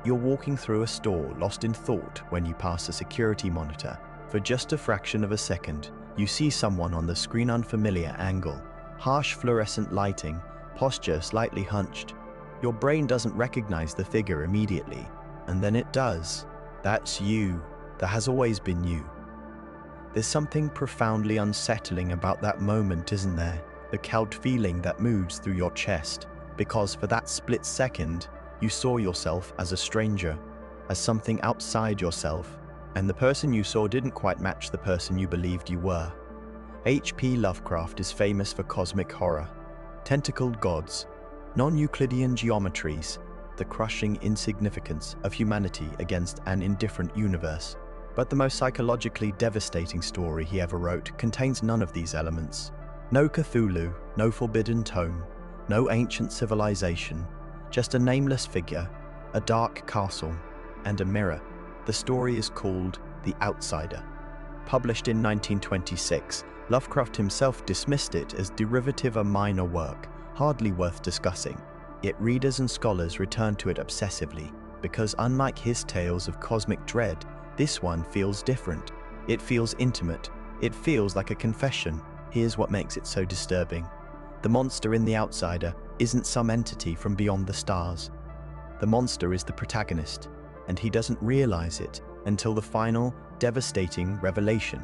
You're walking through a store, lost in thought, when you pass a security monitor. For just a fraction of a second, you see someone on the screen, unfamiliar angle, harsh fluorescent lighting, posture slightly hunched. Your brain doesn't recognize the figure immediately, and then it does. That's you. That has always been you. There's something profoundly unsettling about that moment, isn't there? The cold feeling that moves through your chest, because for that split second, you saw yourself as a stranger, as something outside yourself, and the person you saw didn't quite match the person you believed you were. H.P. Lovecraft is famous for cosmic horror, tentacled gods, non-Euclidean geometries, the crushing insignificance of humanity against an indifferent universe. But the most psychologically devastating story he ever wrote contains none of these elements. No Cthulhu, no forbidden tome, no ancient civilization, just a nameless figure, a dark castle, and a mirror. The story is called The Outsider. Published in 1926, Lovecraft himself dismissed it as derivative, a minor work, hardly worth discussing. Yet readers and scholars return to it obsessively, because unlike his tales of cosmic dread, this one feels different. It feels intimate. It feels like a confession. Here's what makes it so disturbing. The monster in The Outsider isn't some entity from beyond the stars. The monster is the protagonist, and he doesn't realize it until the final, devastating revelation,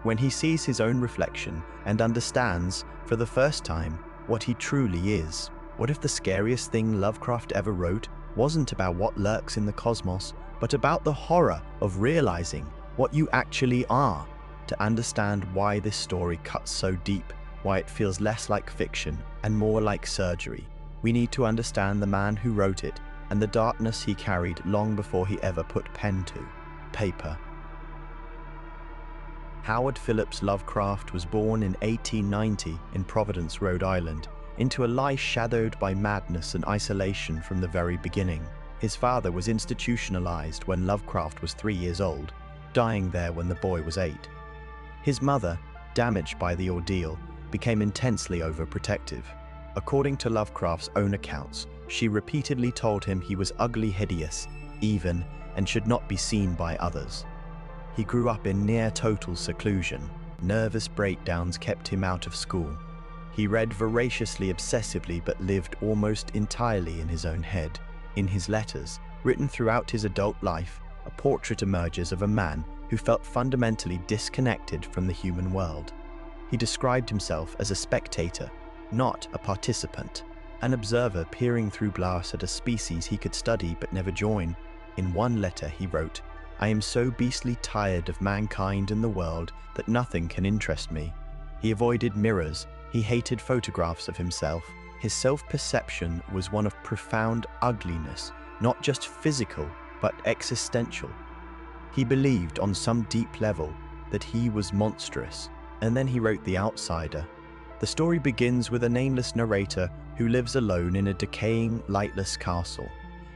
when he sees his own reflection and understands, for the first time, what he truly is. What if the scariest thing Lovecraft ever wrote wasn't about what lurks in the cosmos, but about the horror of realizing what you actually are? To understand why this story cuts so deep, why it feels less like fiction and more like surgery, we need to understand the man who wrote it and the darkness he carried long before he ever put pen to paper. Howard Phillips Lovecraft was born in 1890 in Providence, Rhode Island, into a life shadowed by madness and isolation from the very beginning. His father was institutionalized when Lovecraft was 3 years old, dying there when the boy was 8. His mother, damaged by the ordeal, became intensely overprotective. According to Lovecraft's own accounts, she repeatedly told him he was ugly, hideous, even, and should not be seen by others. He grew up in near-total seclusion. Nervous breakdowns kept him out of school. He read voraciously, obsessively, but lived almost entirely in his own head. In his letters, written throughout his adult life, a portrait emerges of a man who felt fundamentally disconnected from the human world. He described himself as a spectator, not a participant, an observer peering through glass at a species he could study but never join. In one letter he wrote, "I am so beastly tired of mankind and the world that nothing can interest me." He avoided mirrors. He hated photographs of himself. His self-perception was one of profound ugliness, not just physical, but existential. He believed on some deep level that he was monstrous. And then he wrote The Outsider. The story begins with a nameless narrator who lives alone in a decaying, lightless castle.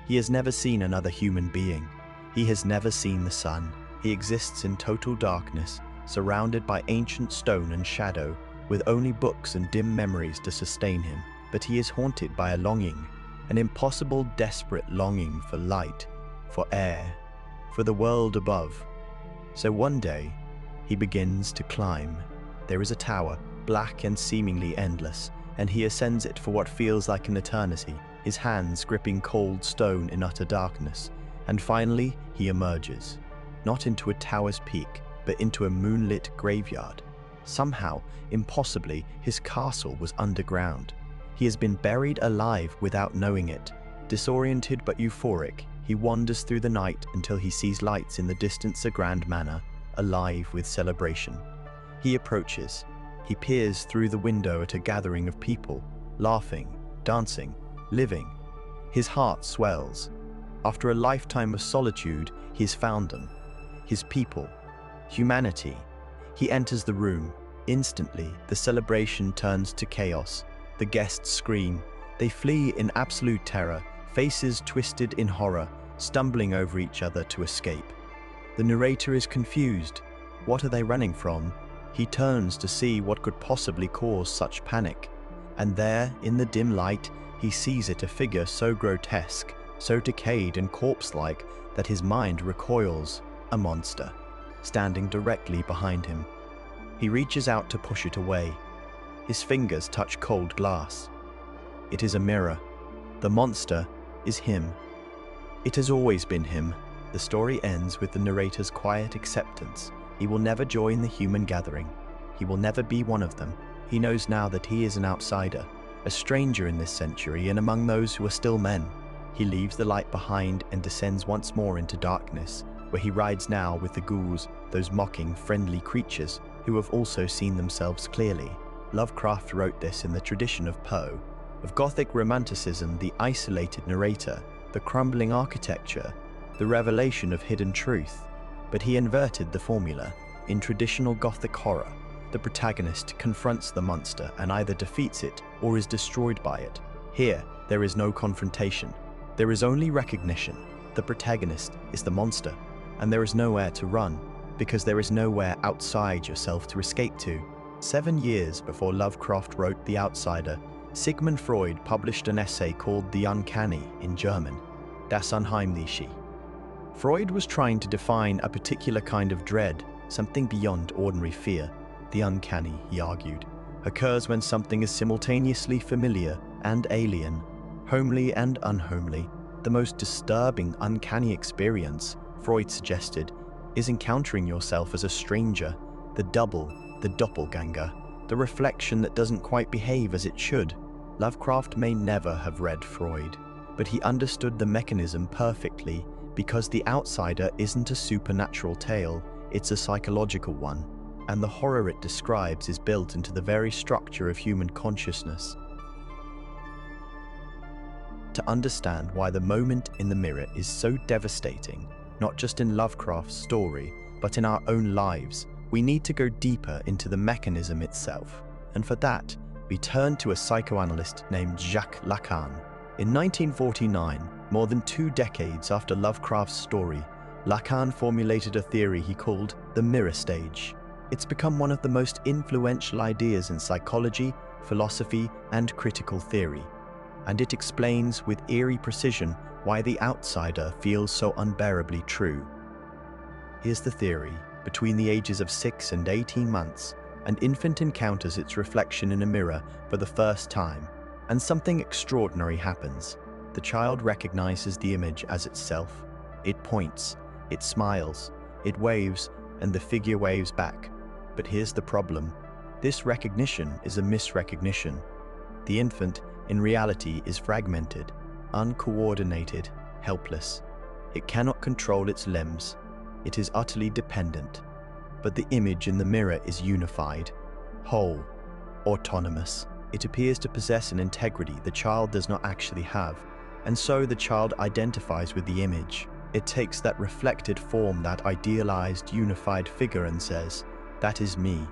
He has never seen another human being. He has never seen the sun. He exists in total darkness, surrounded by ancient stone and shadow, with only books and dim memories to sustain him. But he is haunted by a longing, an impossible, desperate longing for light, for air, for the world above. So one day, he begins to climb. There is a tower, black and seemingly endless, and he ascends it for what feels like an eternity, his hands gripping cold stone in utter darkness. And finally, he emerges, not into a tower's peak, but into a moonlit graveyard. Somehow, impossibly, his castle was underground. He has been buried alive without knowing it. Disoriented but euphoric, he wanders through the night until he sees lights in the distance, a grand manor, alive with celebration. He approaches. He peers through the window at a gathering of people, laughing, dancing, living. His heart swells. After a lifetime of solitude, he has found them. His people. Humanity. He enters the room. Instantly, the celebration turns to chaos. The guests scream. They flee in absolute terror, faces twisted in horror, stumbling over each other to escape. The narrator is confused. What are they running from? He turns to see what could possibly cause such panic. And there, in the dim light, he sees it, a figure so grotesque so decayed and corpse-like that his mind recoils, a monster, standing directly behind him. He reaches out to push it away. His fingers touch cold glass. It is a mirror. The monster is him. It has always been him. The story ends with the narrator's quiet acceptance. He will never join the human gathering. He will never be one of them. He knows now that he is an outsider, a stranger in this century and among those who are still men. He leaves the light behind and descends once more into darkness, where he rides now with the ghouls, those mocking, friendly creatures who have also seen themselves clearly. Lovecraft wrote this in the tradition of Poe, of Gothic romanticism, the isolated narrator, the crumbling architecture, the revelation of hidden truth. But he inverted the formula. In traditional Gothic horror, the protagonist confronts the monster and either defeats it or is destroyed by it. Here, there is no confrontation. There is only recognition. The protagonist is the monster, and there is nowhere to run, because there is nowhere outside yourself to escape to. 7 years before Lovecraft wrote The Outsider, Sigmund Freud published an essay called The Uncanny in German, Das Unheimliche. Freud was trying to define a particular kind of dread, something beyond ordinary fear. The uncanny, he argued, occurs when something is simultaneously familiar and alien, homely and unhomely. The most disturbing, uncanny experience, Freud suggested, is encountering yourself as a stranger, the double, the doppelganger, the reflection that doesn't quite behave as it should. Lovecraft may never have read Freud, but he understood the mechanism perfectly, because The Outsider isn't a supernatural tale, it's a psychological one, and the horror it describes is built into the very structure of human consciousness. To understand why the moment in the mirror is so devastating, not just in Lovecraft's story, but in our own lives, we need to go deeper into the mechanism itself. And for that, we turn to a psychoanalyst named Jacques Lacan. In 1949, more than 2 decades after Lovecraft's story, Lacan formulated a theory he called the mirror stage. It's become one of the most influential ideas in psychology, philosophy, and critical theory, and it explains with eerie precision why the outsider feels so unbearably true. Here's the theory. Between the ages of 6 and 18 months, an infant encounters its reflection in a mirror for the first time, and something extraordinary happens. The child recognizes the image as itself. It points, it smiles, it waves, and the figure waves back. But here's the problem. This recognition is a misrecognition. The infant, in reality, is fragmented, uncoordinated, helpless. It cannot control its limbs. It is utterly dependent. But the image in the mirror is unified, whole, autonomous. It appears to possess an integrity the child does not actually have, and so the child identifies with the image. It takes that reflected form, that idealized, unified figure, and says, "That is me."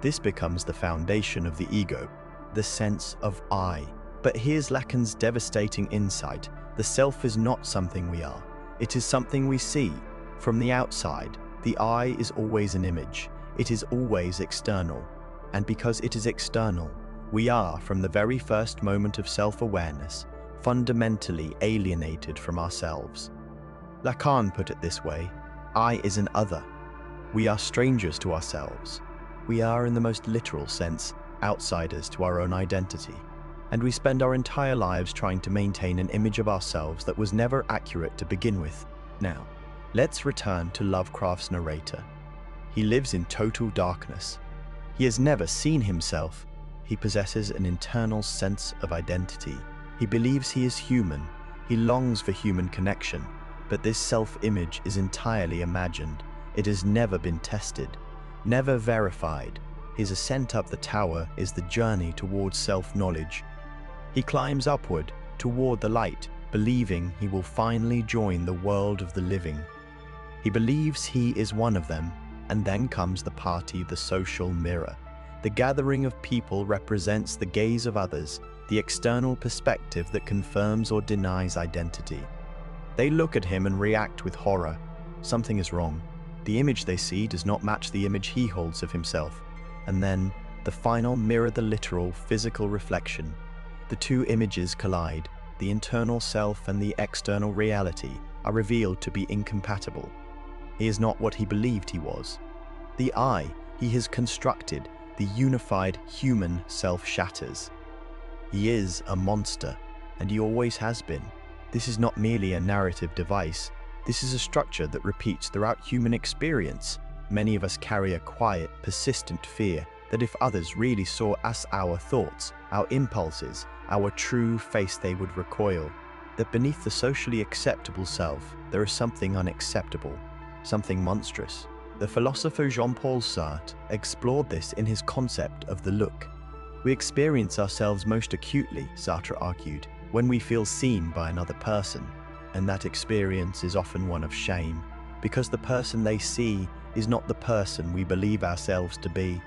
This becomes the foundation of the ego, the sense of I. But here's Lacan's devastating insight. The self is not something we are. It is something we see. From the outside, the I is always an image. It is always external. And because it is external, we are, from the very first moment of self-awareness, fundamentally alienated from ourselves. Lacan put it this way: I is an other. We are strangers to ourselves. We are, in the most literal sense, outsiders to our own identity. And we spend our entire lives trying to maintain an image of ourselves that was never accurate to begin with. Now, let's return to Lovecraft's narrator. He lives in total darkness. He has never seen himself. He possesses an internal sense of identity. He believes he is human. He longs for human connection. But this self-image is entirely imagined. It has never been tested, never verified. His ascent up the tower is the journey towards self-knowledge. He climbs upward toward the light, believing he will finally join the world of the living. He believes he is one of them, and then comes the party, the social mirror. The gathering of people represents the gaze of others, the external perspective that confirms or denies identity. They look at him and react with horror. Something is wrong. The image they see does not match the image he holds of himself. And then, the final mirror, the literal, physical reflection. The two images collide. the internal self and the external reality are revealed to be incompatible. He is not what he believed he was. The I he has constructed, the unified human self, shatters. He is a monster, and he always has been. This is not merely a narrative device. This is a structure that repeats throughout human experience. Many of us carry a quiet, persistent fear that if others really saw us, our thoughts, our impulses, our true face, they would recoil. That beneath the socially acceptable self, there is something unacceptable, something monstrous. The philosopher Jean-Paul Sartre explored this in his concept of the look. We experience ourselves most acutely, Sartre argued, when we feel seen by another person, and that experience is often one of shame, because the person they see is not the person we believe ourselves to be.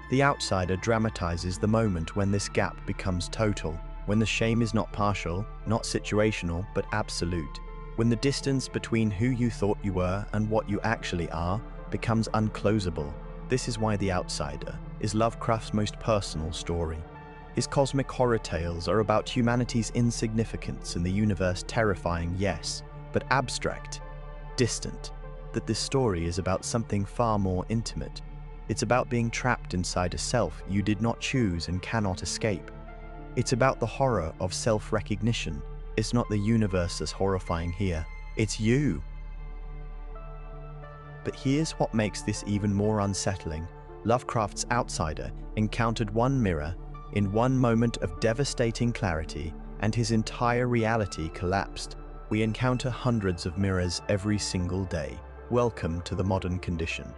The outsider dramatizes the moment when this gap becomes total, when the shame is not partial, not situational, but absolute, when the distance between who you thought you were and what you actually are becomes unclosable. This is why The Outsider is Lovecraft's most personal story. His cosmic horror tales are about humanity's insignificance in the universe, terrifying, yes, but abstract, distant. That this story is about something far more intimate. It's about being trapped inside a self you did not choose and cannot escape. It's about the horror of self-recognition. It's not the universe that's horrifying here, it's you. But here's what makes this even more unsettling. Lovecraft's Outsider encountered one mirror in one moment of devastating clarity, and his entire reality collapsed. We encounter hundreds of mirrors every single day. Welcome to the modern condition.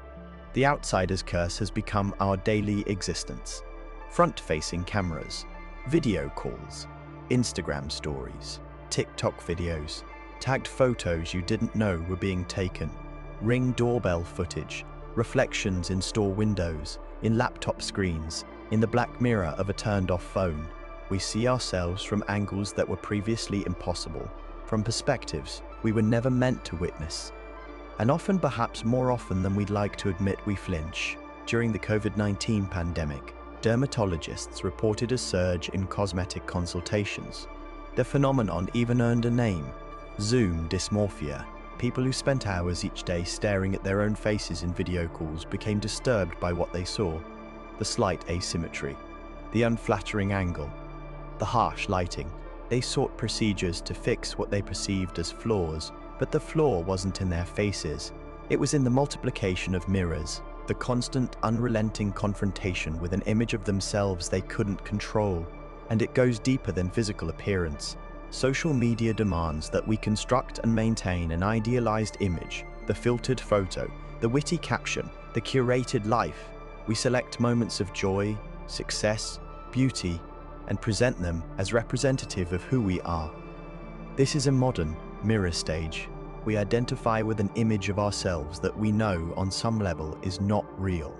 The outsider's curse has become our daily existence. Front-facing cameras, video calls, Instagram stories, TikTok videos, tagged photos you didn't know were being taken, Ring doorbell footage, reflections in store windows, in laptop screens, in the black mirror of a turned-off phone. We see ourselves from angles that were previously impossible, from perspectives we were never meant to witness. And often, perhaps more often than we'd like to admit, we flinch. During the COVID-19 pandemic, dermatologists reported a surge in cosmetic consultations. The phenomenon even earned a name: Zoom dysmorphia. People who spent hours each day staring at their own faces in video calls became disturbed by what they saw. The slight asymmetry, the unflattering angle, the harsh lighting. They sought procedures to fix what they perceived as flaws, but the flaw wasn't in their faces. It was in the multiplication of mirrors, the constant, unrelenting confrontation with an image of themselves they couldn't control. And it goes deeper than physical appearance. Social media demands that we construct and maintain an idealized image, the filtered photo, the witty caption, the curated life. We select moments of joy, success, beauty, and present them as representative of who we are. This is a modern mirror stage. We identify with an image of ourselves that we know on some level is not real.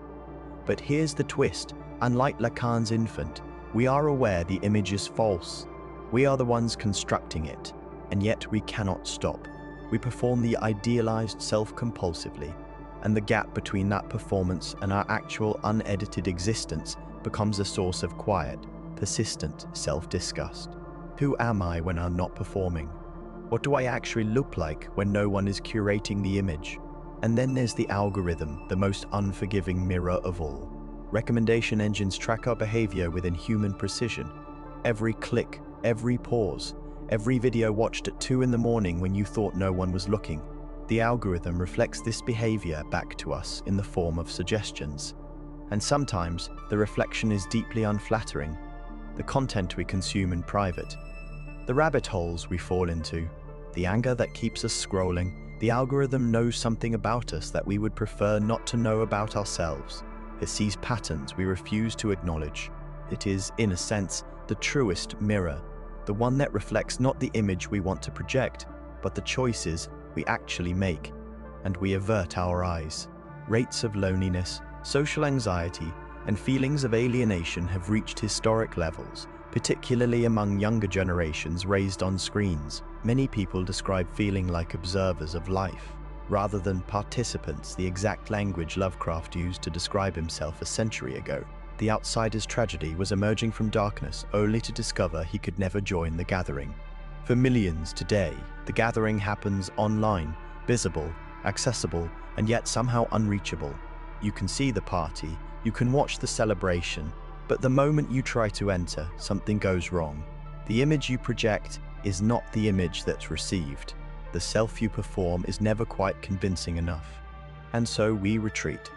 But here's the twist: unlike Lacan's infant, we are aware the image is false. We are the ones constructing it, and yet we cannot stop. We perform the idealized self compulsively, and the gap between that performance and our actual unedited existence becomes a source of quiet, persistent self-disgust. Who am I when I'm not performing? What do I actually look like when no one is curating the image? And then there's the algorithm, the most unforgiving mirror of all. Recommendation engines track our behavior with inhuman precision. Every click, every pause, every video watched at 2 in the morning when you thought no one was looking. The algorithm reflects this behavior back to us in the form of suggestions. And sometimes the reflection is deeply unflattering. The content we consume in private, the rabbit holes we fall into, the anger that keeps us scrolling. The algorithm knows something about us that we would prefer not to know about ourselves. It sees patterns we refuse to acknowledge. It is, in a sense, the truest mirror, the one that reflects not the image we want to project, but the choices we actually make, and we avert our eyes. Rates of loneliness, social anxiety, and feelings of alienation have reached historic levels, particularly among younger generations raised on screens. Many people describe feeling like observers of life, rather than participants, the exact language Lovecraft used to describe himself a century ago. The outsider's tragedy was emerging from darkness only to discover he could never join the gathering. For millions today, the gathering happens online, visible, accessible, and yet somehow unreachable. You can see the party, you can watch the celebration, but the moment you try to enter, something goes wrong. The image you project is not the image that's received. The self you perform is never quite convincing enough. And so we retreat,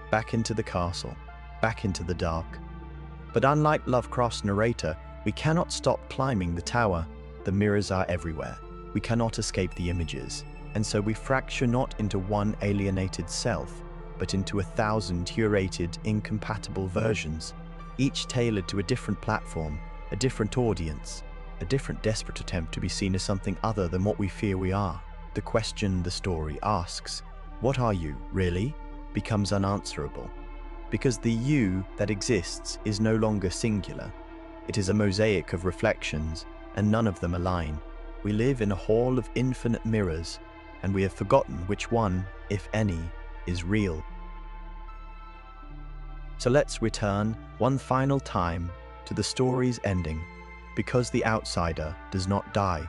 back into the castle, back into the dark. But unlike Lovecraft's narrator, we cannot stop climbing the tower. The mirrors are everywhere. We cannot escape the images. And so we fracture not into one alienated self, but into 1,000 curated, incompatible versions, each tailored to a different platform, a different audience, a different desperate attempt to be seen as something other than what we fear we are. The question the story asks, "What are you, really?" becomes unanswerable. Because the you that exists is no longer singular. It is a mosaic of reflections, and none of them align. We live in a hall of infinite mirrors, and we have forgotten which one, if any, is real. So let's return one final time to the story's ending, because the outsider does not die.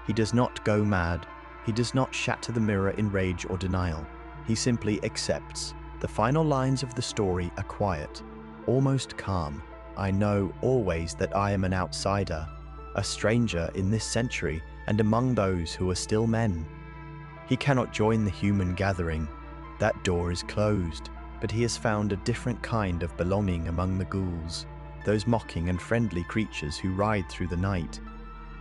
He does not go mad. He does not shatter the mirror in rage or denial. He simply accepts. The final lines of the story are quiet, almost calm. I know always that I am an outsider, a stranger in this century and among those who are still men. He cannot join the human gathering. That door is closed, but he has found a different kind of belonging among the ghouls, those mocking and friendly creatures who ride through the night,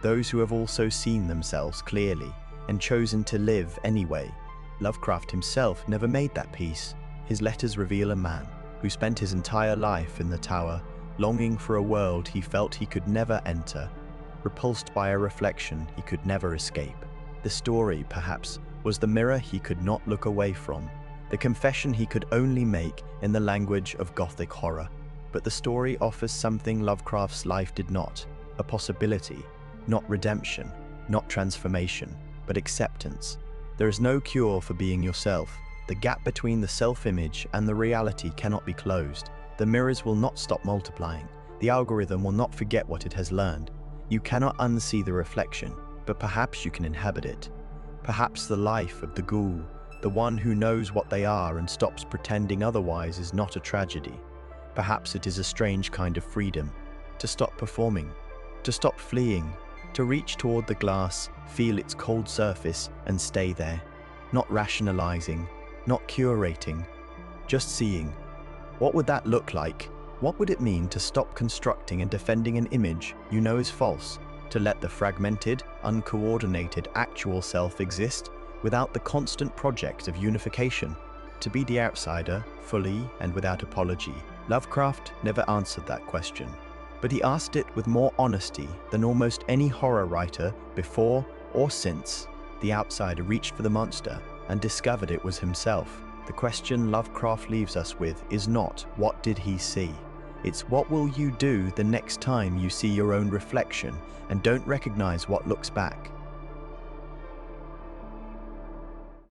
those who have also seen themselves clearly and chosen to live anyway. Lovecraft himself never made that peace. His letters reveal a man who spent his entire life in the tower, longing for a world he felt he could never enter, repulsed by a reflection he could never escape. The story, perhaps, was the mirror he could not look away from, the confession he could only make in the language of Gothic horror. But the story offers something Lovecraft's life did not, a possibility, not redemption, not transformation, but acceptance. There is no cure for being yourself. The gap between the self-image and the reality cannot be closed. The mirrors will not stop multiplying. The algorithm will not forget what it has learned. You cannot unsee the reflection, but perhaps you can inhabit it. Perhaps the life of the ghoul, the one who knows what they are and stops pretending otherwise, is not a tragedy. Perhaps it is a strange kind of freedom, to stop performing, to stop fleeing, to reach toward the glass, feel its cold surface and stay there, not rationalizing, not curating, just seeing. What would that look like? What would it mean to stop constructing and defending an image you know is false, to let the fragmented, uncoordinated actual self exist without the constant project of unification, to be the outsider, fully and without apology? Lovecraft never answered that question, but he asked it with more honesty than almost any horror writer before or since. The outsider reached for the monster and discovered it was himself. The question Lovecraft leaves us with is not, what did he see? It's, what will you do the next time you see your own reflection and don't recognize what looks back?